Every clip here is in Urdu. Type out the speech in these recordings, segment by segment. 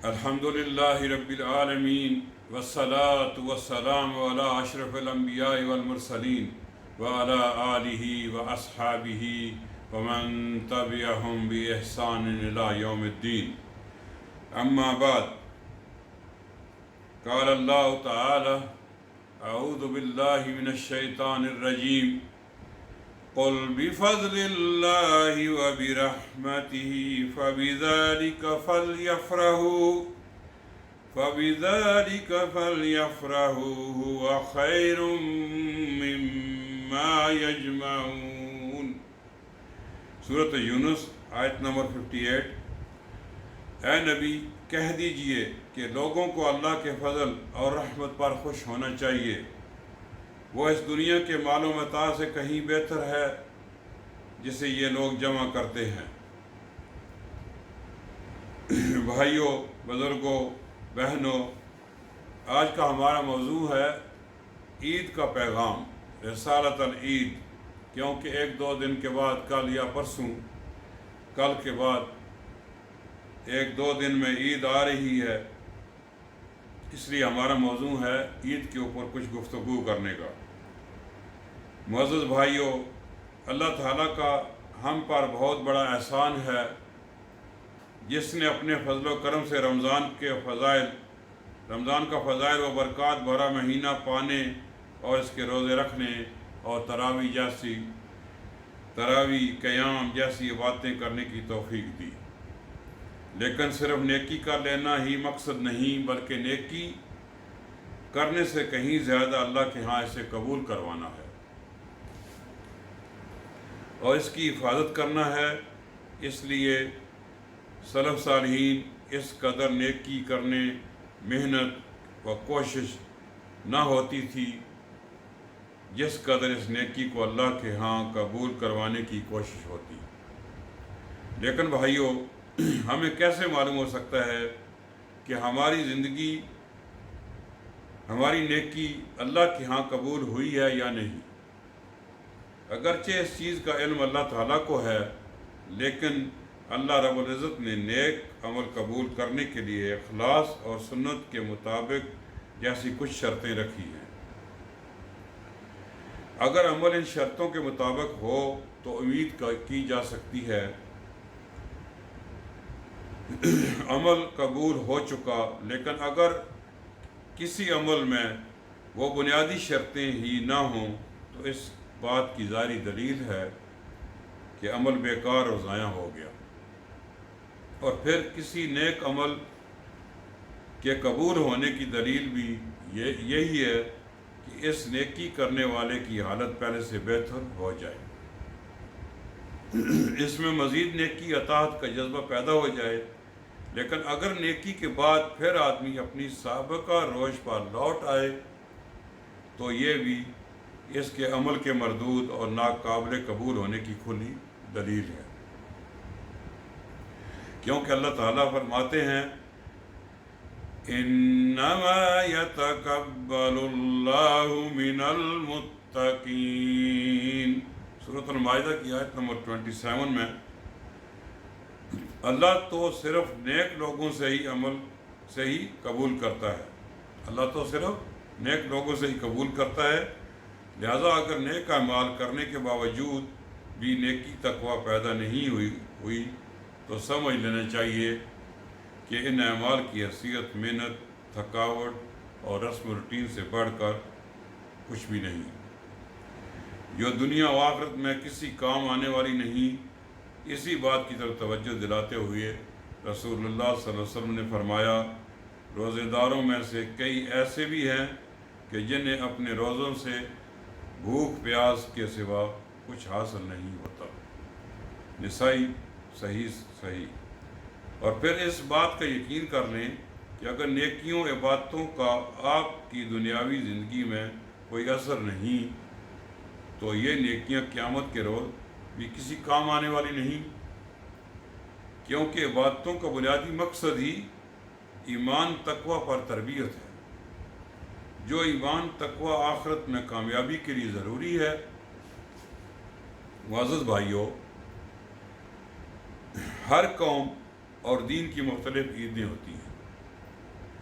الحمد للہ رب العالمین والصلاة والسلام علی اشرف الانبیاء والمرسلین وعلی آلہ واصحابہ ومن تبعہم بإحسان الی یوم الدین. اما بعد، قال اللہ تعالی اعوذ باللہ من الشیطان الرجیم قل بفضل اللہ وبرحمتہ فبذلک فلیفرحوا هو خیر مما یجمعون. سورۃ یونس آیت نمبر 58. اے نبی کہہ دیجئے کہ لوگوں کو اللہ کے فضل اور رحمت پر خوش ہونا چاہیے، وہ اس دنیا کے مال و متاع سے کہیں بہتر ہے جسے یہ لوگ جمع کرتے ہیں. بھائیوں، بزرگوں، بہنوں، آج کا ہمارا موضوع ہے عید کا پیغام، رسالۃ العید. کیونکہ ایک دو دن کے بعد، کل یا پرسوں، کل کے بعد ایک دو دن میں عید آ رہی ہے، اس لیے ہمارا موضوع ہے عید کے اوپر کچھ گفتگو کرنے کا. معزز بھائیوں، اللہ تعالیٰ کا ہم پر بہت بڑا احسان ہے جس نے اپنے فضل و کرم سے رمضان کا فضائل و برکات بھرا مہینہ پانے اور اس کے روزے رکھنے اور تراویح قیام جیسی باتیں کرنے کی توفیق دی. لیکن صرف نیکی کر لینا ہی مقصد نہیں، بلکہ نیکی کرنے سے کہیں زیادہ اللہ کے ہاں اسے قبول کروانا ہے اور اس کی حفاظت کرنا ہے. اس لیے سلف صالحین اس قدر نیکی کرنے محنت و کوشش نہ ہوتی تھی جس قدر اس نیکی کو اللہ کے ہاں قبول کروانے کی کوشش ہوتی. لیکن بھائیوں، ہمیں کیسے معلوم ہو سکتا ہے کہ ہماری زندگی، ہماری نیکی اللہ کے ہاں قبول ہوئی ہے یا نہیں؟ اگرچہ اس چیز کا علم اللہ تعالیٰ کو ہے، لیکن اللہ رب العزت نے نیک عمل قبول کرنے کے لیے اخلاص اور سنت کے مطابق جیسی کچھ شرطیں رکھی ہیں. اگر عمل ان شرطوں کے مطابق ہو تو امید کی جا سکتی ہے عمل قبول ہو چکا. لیکن اگر کسی عمل میں وہ بنیادی شرطیں ہی نہ ہوں تو اس بات کی ظاہری دلیل ہے کہ عمل بیکار اور ضائع ہو گیا. اور پھر کسی نیک عمل کے قبول ہونے کی دلیل بھی یہی ہے کہ اس نیکی کرنے والے کی حالت پہلے سے بہتر ہو جائے، اس میں مزید نیکی اطاعت کا جذبہ پیدا ہو جائے. لیکن اگر نیکی کے بعد پھر آدمی اپنی سابقہ روش پر لوٹ آئے تو یہ بھی اس کے عمل کے مردود اور ناقابل قبول ہونے کی کھلی دلیل ہے. کیونکہ اللہ تعالیٰ فرماتے ہیں انما یتقبل اللہ من المتقین. سورۃ المائدہ کی آیت نمبر 27 میں اللہ تو صرف نیک لوگوں سے ہی قبول کرتا ہے. اللہ تو صرف نیک لوگوں سے ہی قبول کرتا ہے. لہذا اگر نیک اعمال کرنے کے باوجود بھی نیکی تقویٰ پیدا نہیں ہوئی تو سمجھ لینا چاہیے کہ ان اعمال کی حیثیت محنت، تھکاوٹ اور رسم و روٹین سے بڑھ کر کچھ بھی نہیں، جو دنیا و آخرت میں کسی کام آنے والی نہیں. اسی بات کی طرف توجہ دلاتے ہوئے رسول اللہ صلی اللہ علیہ وسلم نے فرمایا، روزے داروں میں سے کئی ایسے بھی ہیں کہ جنہیں اپنے روزوں سے بھوک پیاس کے سوا کچھ حاصل نہیں ہوتا. نسائی صحیح. اور پھر اس بات کا یقین کر لیں کہ اگر نیکیوں عبادتوں کا آپ کی دنیاوی زندگی میں کوئی اثر نہیں تو یہ نیکیاں قیامت کے روز بھی کسی کام آنے والی نہیں. کیونکہ عبادتوں کا بنیادی مقصد ہی ایمان تقویٰ پر تربیت ہے. جو ایمان تقویٰ آخرت میں کامیابی کے لیے ضروری ہے. معزز بھائیوں، ہر قوم اور دین کی مختلف عیدیں ہوتی ہیں.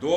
2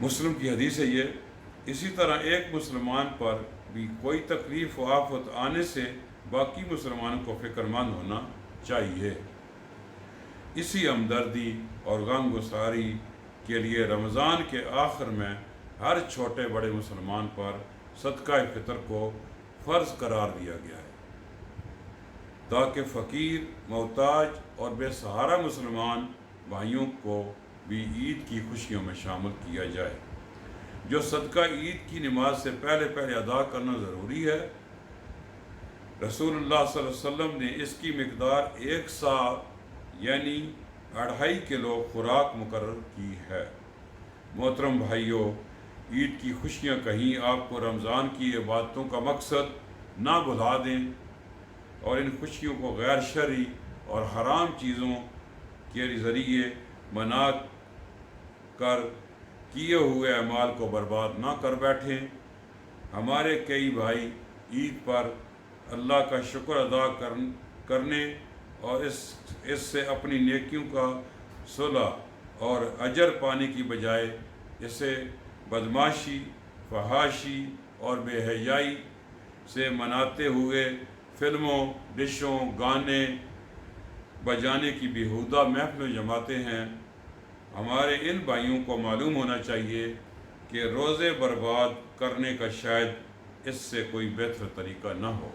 مسلم کی حدیث ہے یہ۔ اسی طرح ایک مسلمان پر بھی کوئی تکلیف و آفت آنے سے باقی مسلمانوں کو فکر مند ہونا چاہیے۔ اسی ہمدردی اور غم گساری کے لیے رمضان کے آخر میں ہر چھوٹے بڑے مسلمان پر صدقہ فطر کو فرض قرار دیا گیا ہے، تاکہ فقیر، محتاج اور بے سہارا مسلمان بھائیوں کو بھی عید کی خوشیوں میں شامل کیا جائے۔ جو صدقہ عید کی نماز سے پہلے ادا کرنا ضروری ہے، رسول اللہ صلی اللہ علیہ وسلم نے اس کی مقدار 1 سا یعنی 2.5 کلو خوراک مقرر کی ہے۔ محترم بھائیوں، عید کی خوشیاں کہیں آپ کو رمضان کی عبادتوں کا مقصد نہ بھلا دیں اور ان خوشیوں کو غیر شرعی اور حرام چیزوں کے ذریعے منا کر کیے ہوئے اعمال کو برباد نہ کر بیٹھیں۔ ہمارے کئی بھائی عید پر اللہ کا شکر ادا کرنے اور اس سے اپنی نیکیوں کا صلح اور اجر پانے کی بجائے اسے بدماشی، فحاشی اور بے حیائی سے مناتے ہوئے فلموں، ڈشوں، گانے بجانے کی بیہودہ محفلیں جماتے ہیں۔ ہمارے ان بھائیوں کو معلوم ہونا چاہیے کہ روزے برباد کرنے کا شاید اس سے کوئی بہتر طریقہ نہ ہو۔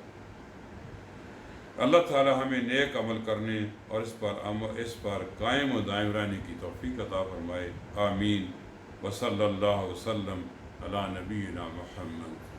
اللہ تعالی ہمیں نیک عمل کرنے اور اس پر قائم و دائم رہنے کی توفیق عطا فرمائے۔ آمین۔ وصلی اللہ وسلم علی نبینا محمد۔